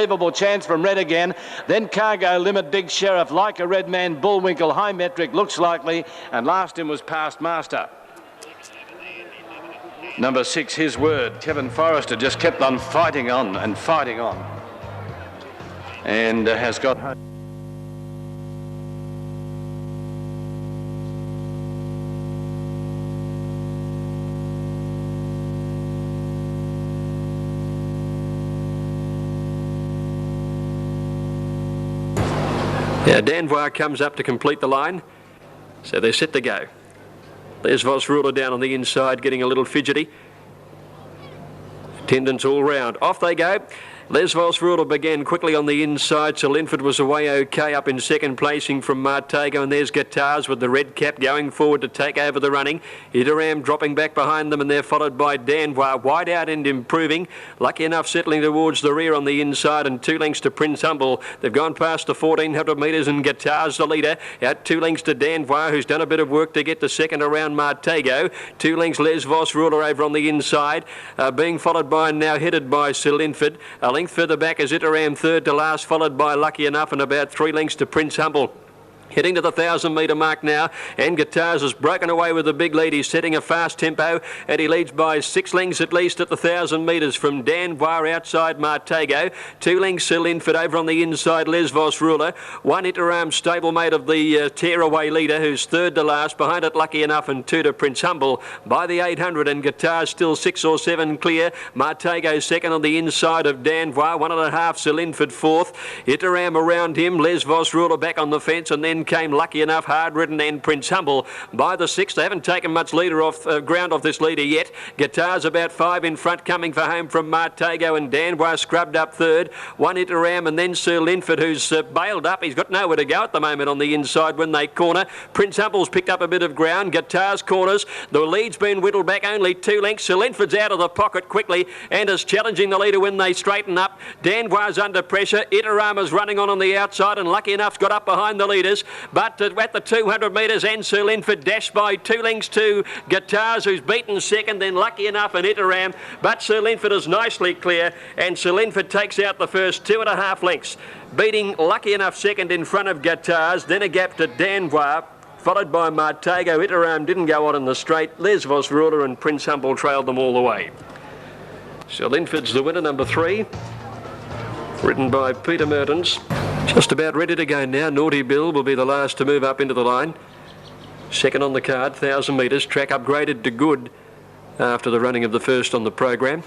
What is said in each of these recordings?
Unbelievable chance from Red again. Then Cargo Limit, Big Sheriff, Like a Red Man, Bullwinkle, High Metric, Looks Likely, and last in was Past Master. Number 6, His Word. Kevin Forrester just kept on fighting on and fighting on, and has got home. Now Danvoir comes up to complete the line, so they're set to go. There's Vosruler down on the inside getting a little fidgety. Attendants all round. Off they go. Les Vosruler began quickly on the inside. Sir Linford was away okay up in second placing from Martago, and there's Guitars with the red cap going forward to take over the running. Iteram dropping back behind them, and they're followed by Danvoir, wide out and improving. Lucky enough settling towards the rear on the inside, and 2 lengths to Prince Humble. They've gone past the 1400 metres, and Guitars the leader. Out 2 lengths to Danvoir, who's done a bit of work to get the second around Martago. 2 lengths Les Vosruler over on the inside, being followed by, now headed by Sir Linford. A length further back is Iteram third to last, followed by Lucky Enough, and about 3 lengths to Prince Humble. Heading to the 1,000 metre mark now, and Guitars has broken away with the big lead. He's setting a fast tempo, and he leads by 6 lengths at least at the 1,000 metres from Danvoir outside Martago. 2 lengths Sir Linford over on the inside, Les Vosruler. 1 Iteram stablemate of the tearaway leader, who's third to last. Behind it Lucky Enough, and 2 to Prince Humble by the 800, and Guitars still 6 or 7 clear. Martago second on the inside of Danvoir. 1.5 Sir Linford fourth. Iteram around him, Les Vosruler back on the fence, and then came Lucky Enough, Hard Ridden, and Prince Humble by the 6th. They haven't taken much leader off ground off this leader yet. Guitars about 5 in front, coming for home from Martago, and Danvoir scrubbed up third. 1 Iteram, and then Sir Linford, who's bailed up. He's got nowhere to go at the moment on the inside when they corner. Prince Humble's picked up a bit of ground. Guitars corners. The lead's been whittled back only 2 lengths. Sir Linford's out of the pocket quickly and is challenging the leader when they straighten up. Danvoir's under pressure. Iterama's running on the outside, and Lucky Enough's got up behind the leaders. But at the 200 metres, and Sir Linford dashed by 2 lengths to Guitars, who's beaten second, then Lucky Enough and Iteram. But Sir Linford is nicely clear, and Sir Linford takes out the first 2.5 lengths, beating Lucky Enough second in front of Guitars, then a gap to Danvoir, followed by Martago. Iteram didn't go on in the straight. Les Vosruler and Prince Humble trailed them all the way. Sir Linford's the winner, number 3, ridden by Peter Mertens. Just about ready to go now. Naughty Bill will be the last to move up into the line. Second on the card, 1,000 metres. Track upgraded to good after the running of the first on the program.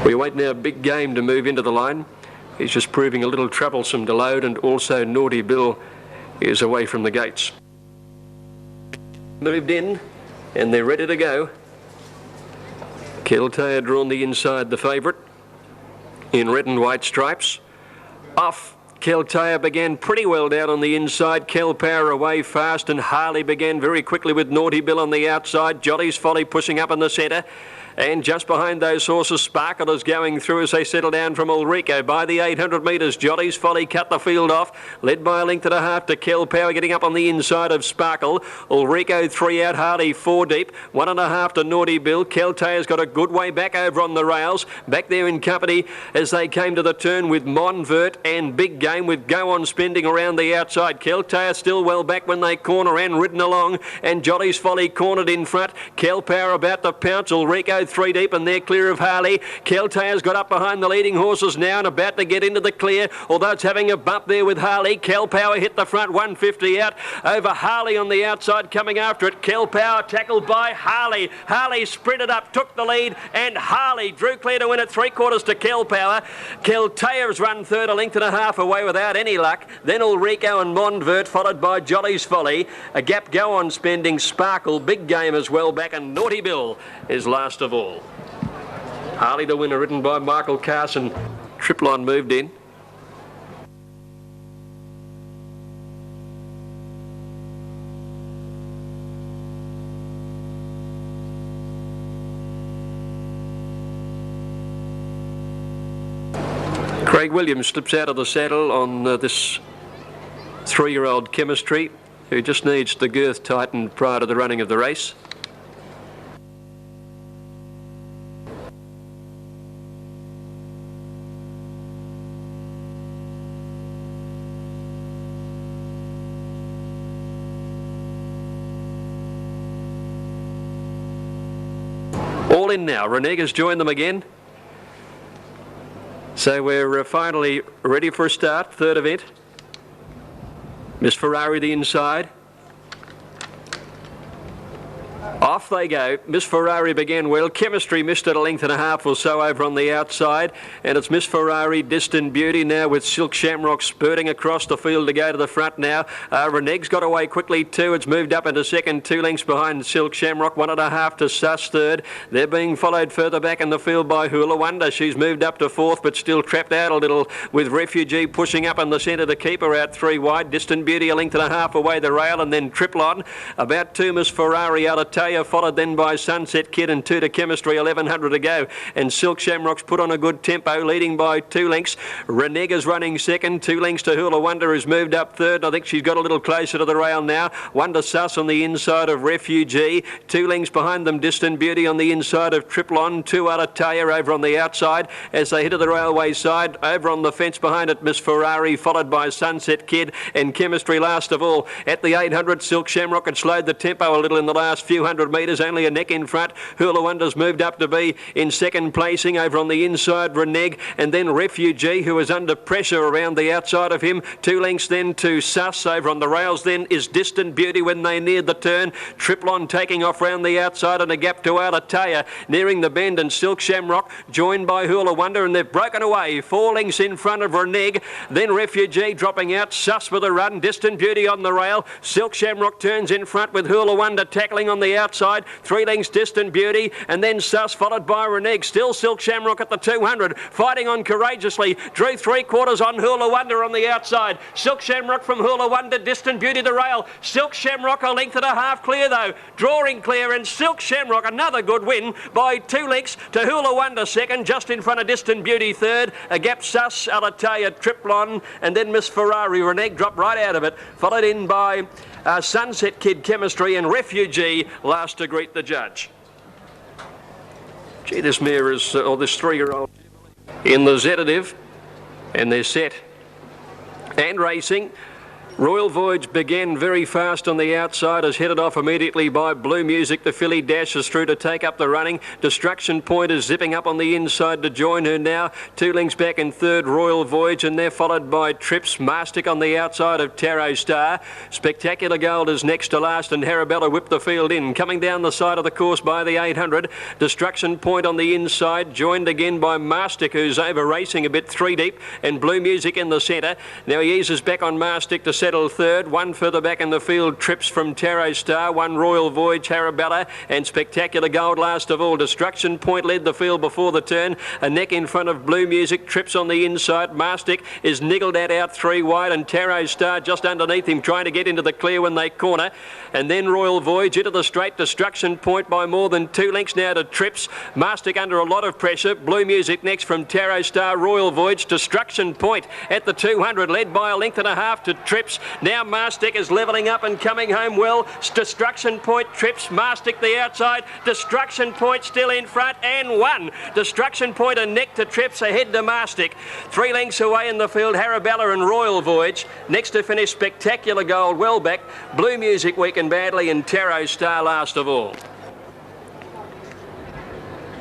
We await now Big Game to move into the line. He's just proving a little troublesome to load, and also Naughty Bill is away from the gates. Moved in, and they're ready to go. Keltea drawn the inside, the favourite, in red and white stripes. Off. Keltea began pretty well down on the inside. Kelpower away fast, and Harley began very quickly with Naughty Bill on the outside. Jolly's Folly pushing up in the centre. And just behind those horses, Sparkle is going through as they settle down from Ulrico. By the 800 metres, Jolly's Folly cut the field off, led by a length and a half to Kelpower, getting up on the inside of Sparkle. Ulrico 3 out, Harley 4 deep, 1.5 to Naughty Bill. Keltea's got a good way back over on the rails, back there in company as they came to the turn with Monvert and Big Game, with Go On Spending around the outside. Keltea still well back when they corner and ridden along, and Jolly's Folly cornered in front. Kelpower about to pounce. Ulrico 3 deep, and they're clear of Harley. Keltea's got up behind the leading horses now and about to get into the clear, although it's having a bump there with Harley. Kelpower hit the front, 150 out over Harley on the outside, coming after it. Kelpower tackled by Harley. Harley sprinted up, took the lead, and Harley drew clear to win at 3/4 to Kelpower. Keltea's run third, a length and a half away without any luck. Then Ulrico and Monvert, followed by Jolly's Folly. A gap Go On Spending, Sparkle, Big Game as well back, and Naughty Bill is last of all. Harley the winner, ridden by Michael Carson. Triplon moved in. Craig Williams slips out of the saddle on this 3-year-old Chemistry, who just needs the girth tightened prior to the running of the race. All in now. Reneg has joined them again. So we're finally ready for a start. Third event. Miss Ferrari the inside. Off they go. Miss Ferrari began well. Chemistry missed it a length and a half or so over on the outside. And it's Miss Ferrari, Distant Beauty now with Silk Shamrock spurting across the field to go to the front now. Reneg's got away quickly too. It's moved up into second, 2 lengths behind Silk Shamrock, 1.5 to Sus third. They're being followed further back in the field by Hula Wonder. She's moved up to fourth but still trapped out a little with Refugee pushing up in the centre to keep her out 3 wide. Distant Beauty a length and a half away the rail, and then Triplon. About 2 Miss Ferrari out of Taya, followed then by Sunset Kid, and 2 to Chemistry, 1100 to go. And Silk Shamrock's put on a good tempo, leading by 2 lengths. Renega's running second, 2 lengths to Hula Wonder, who's moved up third. I think she's got a little closer to the rail now. Wonder Sus on the inside of Refugee. 2 lengths behind them, Distant Beauty on the inside of Triplon. 2 out of Taya over on the outside as they hit to the railway side. Over on the fence behind it, Miss Ferrari, followed by Sunset Kid and Chemistry last of all. At the 800, Silk Shamrock had slowed the tempo a little in the last few hundred metres, only a neck in front. Hula Wonder's moved up to be in second placing. Over on the inside, Reneg, and then Refugee, who is under pressure around the outside of him. 2 lengths then to Sus. Over on the rails then is Distant Beauty when they neared the turn. Triplon taking off round the outside, and a gap to Alataya nearing the bend, and Silk Shamrock joined by Hula Wonder, and they've broken away 4 lengths in front of Reneg. Then Refugee dropping out. Sus with a run. Distant Beauty on the rail. Silk Shamrock turns in front with Hula Wonder tackling on the outside. 3 lengths Distant Beauty, and then Sus followed by Reneg. Still Silk Shamrock at the 200, fighting on courageously. Drew 3/4 on Hula Wonder on the outside. Silk Shamrock from Hula Wonder, Distant Beauty the rail. Silk Shamrock a length and a half clear though, drawing clear, and Silk Shamrock another good win by 2 lengths to Hula Wonder second, just in front of Distant Beauty third. A gap Sus, Alataya, Triplon, and then Miss Ferrari. Reneg dropped right out of it, followed in by Sunset Kid, Chemistry, and Refugee last to greet the judge. Gee, this mare is, or this 3-year-old in the sedative, and they're set and racing. Royal Voyage began very fast on the outside, is headed off immediately by Blue Music. The filly dashes through to take up the running. Destruction Point is zipping up on the inside to join her now. 2 lengths back in third, Royal Voyage, and they're followed by Trips. Mastic on the outside of Tarot Star. Spectacular Gold is next to last, and Harabella whipped the field in. Coming down the side of the course by the 800. Destruction Point on the inside, joined again by Mastic, who's over racing a bit 3 deep, and Blue Music in the centre. Now he eases back on Mastic to settle third. 1 further back in the field, Trips from Tarot Star. 1 Royal Voyage, Harabella, and Spectacular Gold last of all. Destruction Point led the field before the turn. A neck in front of Blue Music. Trips on the inside. Mastic is niggled out 3 wide, and Tarot Star just underneath him, trying to get into the clear when they corner. And then Royal Voyage into the straight. Destruction Point by more than 2 lengths now to Trips. Mastic under a lot of pressure. Blue Music next from Tarot Star. Royal Voyage. Destruction Point at the 200, led by a length and a half to Trips. Now Mastic is levelling up and coming home well. Destruction Point, Trips, Mastic the outside. Destruction Point still in front, and 1. Destruction Point a neck to Trips, ahead to Mastic. 3 lengths away in the field, Harabella and Royal Voyage. Next to finish, Spectacular Gold well back. Blue Music weakened badly, and Tarot Star last of all.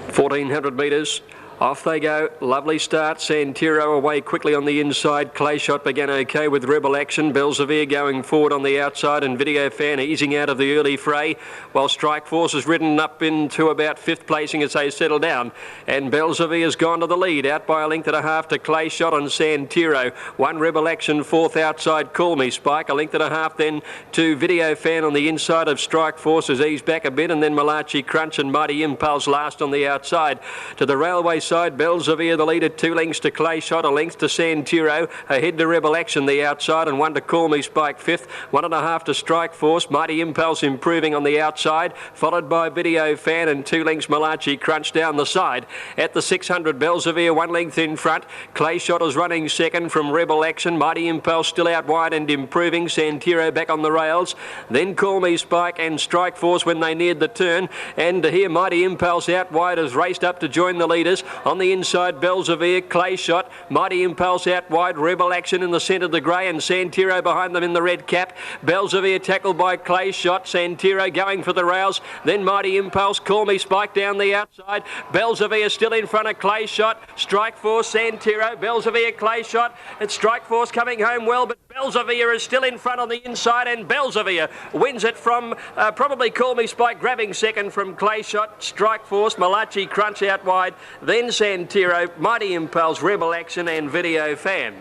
1400 metres. Off they go. Lovely start. Santiro away quickly on the inside. Clay Shot began okay with Rebel Action. Belzevere going forward on the outside, and Video Fan easing out of the early fray, while Strike Force has ridden up into about 5th placing as they settle down. And Belzevere has gone to the lead, out by a length and a half to Clay Shot and Santiro. 1 Rebel Action, 4th outside Call Me Spike. A length and a half then to Video Fan on the inside of Strike Force, has eased back a bit, and then Malachi Crunch and Mighty Impulse last on the outside. To the railway side, outside. Belzevere the leader, 2 lengths to Clay Shot, a length to Santiro, ahead to Rebel Action the outside, and 1 to Call Me Spike 5th, 1.5 to Strike Force. Mighty Impulse improving on the outside, followed by Video Fan, and 2 lengths Malachi Crunch down the side. At the 600, Belzevere 1 length in front. Clay Shot is running second from Rebel Action. Mighty Impulse still out wide and improving. Santiro back on the rails. Then Call Me Spike and Strike Force when they neared the turn. And here Mighty Impulse out wide has raced up to join the leaders. On the inside, Belzevere, Clay Shot, Mighty Impulse out wide, Rebel Action in the centre of the grey, and Santiro behind them in the red cap. Belzevere tackled by Clay Shot, Santiro going for the rails. Then Mighty Impulse, Call Me Spike down the outside. Belzevere still in front of Clay Shot. Strike Force, Santiro, Belzevere, Clay Shot. It's Strike Force coming home well, but Belzevere is still in front on the inside, and Belzevere wins it from probably Call Me Spike grabbing second from Clay Shot, Strike Force, Malachi Crunch out wide, then Santiro, Mighty Impulse, Rebel Action and Video Fan.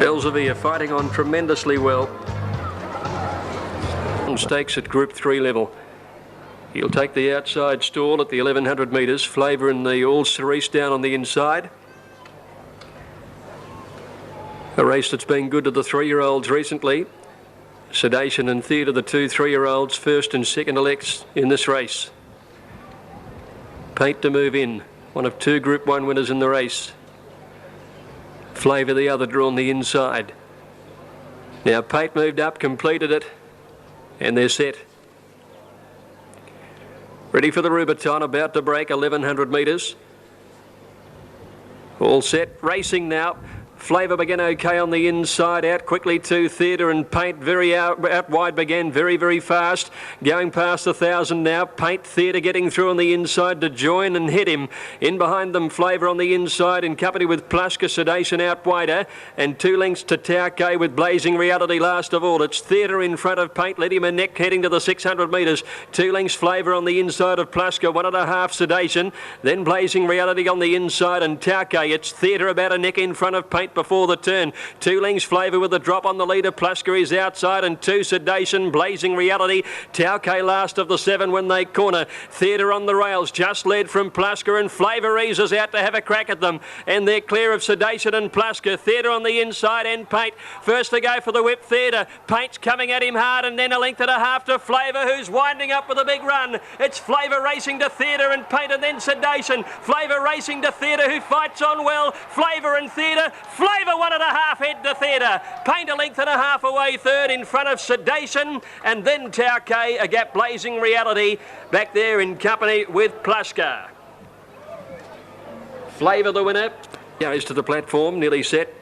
Belzevere fighting on tremendously well. Stakes at Group 3 level. He'll take the outside stall at the 1100 metres. Flavour in the All Cerise down on the inside. A race that's been good to the 3-year-olds recently. Sedation and Theatre, the 2 3-year-olds, first and second elects in this race. Paint to move in, one of 2 Group 1 winners in the race. Flavour the other, drawn the inside. Now Paint moved up, completed it, and they're set. Ready for the Rubiton, about to break 1100 metres. All set, racing now. Flavour began okay on the inside, out quickly to Theatre, and Paint very out wide began very, very fast. Going past 1,000 now. Paint, Theatre getting through on the inside to join and hit him. In behind them, Flavour on the inside in company with Plushka, Sedation out wider, and 2 lengths to Tauke with Blazing Reality last of all. It's Theatre in front of Paint, let him a neck heading to the 600 metres. 2 lengths Flavour on the inside of Plushka, 1.5 Sedation, then Blazing Reality on the inside, and Tauke. It's Theatre about a neck in front of Paint before the turn. 2 lengths Flavour with a drop on the leader. Plushka is outside, and 2 Sedation, Blazing Reality. Tauke last of the 7 when they corner. Theatre on the rails, just led from Plushka, and Flavour eases out to have a crack at them. And they're clear of Sedation and Plushka. Theatre on the inside and Paint. First to go for the whip, Theatre. Paint's coming at him hard, and then 1.5 lengths to Flavour, who's winding up with a big run. It's Flavour racing to Theatre and Paint, and then Sedation. Flavour racing to Theatre, who fights on well. Flavour and Theatre. Flavour 1.5 head to Theatre. Paint 1.5 lengths away third in front of Sedation, and then Tauke, a gap Blazing Reality back there in company with Plushka. Flavour the winner. Goes to the platform, nearly set.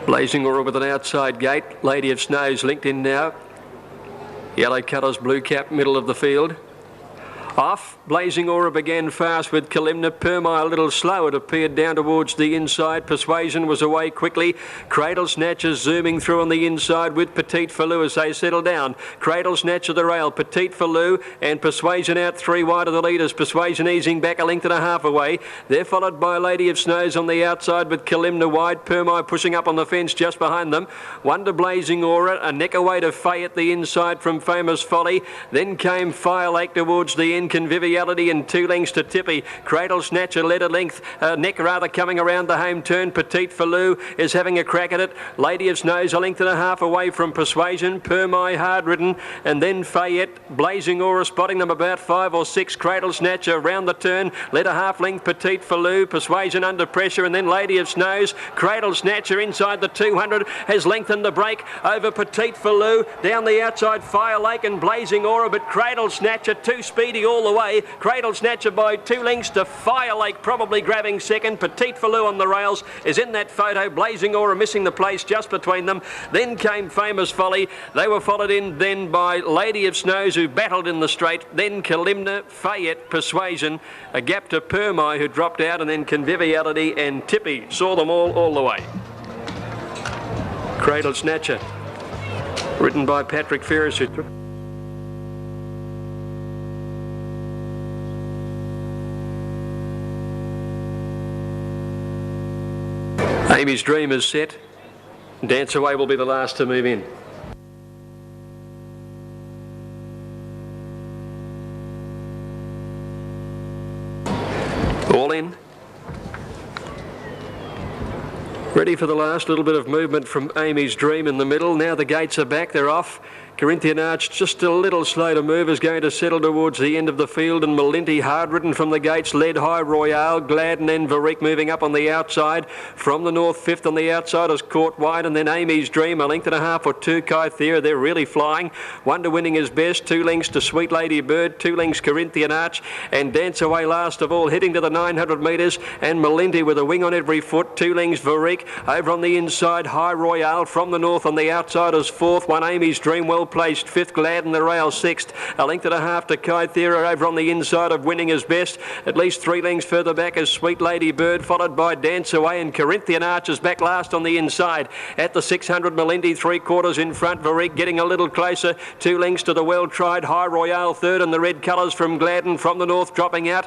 Blazing Aura with an outside gate. Lady of Snows linked in now. Yellow colours, blue cap, middle of the field. Off, Blazing Aura began fast with Kalimna. Permai a little slow. It appeared down towards the inside. Persuasion was away quickly. Cradle Snatcher zooming through on the inside with Petite Falou as they settle down. Cradle Snatcher the rail. Petite Falou and Persuasion out 3 wide of the leaders. Persuasion easing back 1.5 lengths away. They're followed by Lady of Snows on the outside with Kalimna wide. Permai pushing up on the fence just behind them. 1 to Blazing Aura. A neck away to Faye at the inside from Famous Folly. Then came Fire Lake towards the end. Conviviality and 2 lengths to Tippy. Cradle Snatcher led a length, neck rather coming around the home turn. Petite Falou is having a crack at it. Lady of Snows 1.5 lengths away from Persuasion. Permai hard ridden, and then Fayette. Blazing Aura spotting them about 5 or 6. Cradle Snatcher round the turn, led a 1/2 length Petite Falou. Persuasion under pressure, and then Lady of Snows. Cradle Snatcher inside the 200 has lengthened the break over Petite Falou. Down the outside Fire Lake and Blazing Aura, but Cradle Snatcher too speedy all the way. Cradle Snatcher by 2 lengths to Fire Lake, probably grabbing second. Petite Falou on the rails is in that photo. Blazing Aura missing the place just between them. Then came Famous Folly. They were followed in then by Lady of Snows, who battled in the straight. Then Kalimna, Fayette, Persuasion, a gap to Permai, who dropped out, and then Conviviality and Tippy saw them all the way. Cradle Snatcher, written by Patrick Ferris, who Amy's Dream is set. Dance Away will be the last to move in. Ready for the last little bit of movement from Amy's Dream in the middle. Now the gates are back, they're off. Corinthian Arch just a little slow to move, is going to settle towards the end of the field, and Melinti hard ridden from the gates, led High Royale, Gladden and Varick moving up on the outside. From the north, fifth on the outside is Caught Wide, and then Amy's Dream, a length and a half or two, Kythera, they're really flying. Wonder Winning is best, 2 lengths to Sweet Lady Bird, 2 lengths Corinthian Arch, and Dance Away last of all, heading to the 900 metres, and Melinti with a wing on every foot, 2 lengths Varick. Over on the inside, High Royale. From the north on the outside is fourth, 1 Amy's Dream, well placed, fifth Gladden the rail, sixth, a length and a half to Kythera. Over on the inside of Winning is best, at least 3 lengths further back is Sweet Lady Bird, followed by Dance Away, and Corinthian Arch is back last on the inside. At the 600, Melinti 3/4 in front, Varick getting a little closer, 2 lengths to the well-tried High Royale third, and the red colours from Gladden from the north dropping out.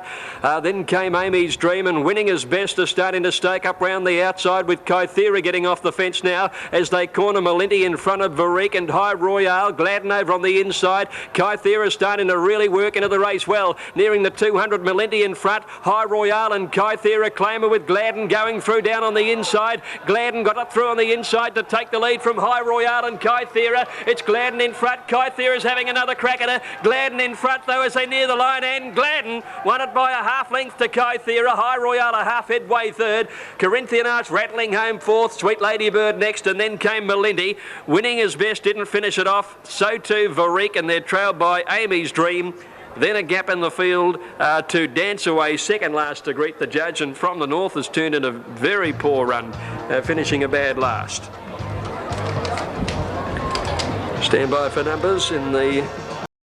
Then came Amy's Dream, and Winning is best is starting to stake up round the outside, with Kythera getting off the fence now as they corner Melinti in front of Varick and High Royale. Gladden over on the inside. Kythera starting to really work into the race well. Nearing the 200, Melinti in front. High Royale and Kythera claimer with Gladden going through down on the inside. Gladden got up through on the inside to take the lead from High Royale and Kythera. It's Gladden in front. Kythera's having another crack at her. Gladden in front though as they near the line, and Gladden won it by a half length to Kythera. High Royale a half headway third. Corinthian Arch rattling home fourth. Sweet Lady Bird next, and then came Melinti. Winning is best, didn't finish it off. So too Varick, and they're trailed by Amy's Dream. Then a gap in the field to Dance Away, second last to greet the judge, and from the north has turned in a very poor run, finishing a bad last. Stand by for numbers in the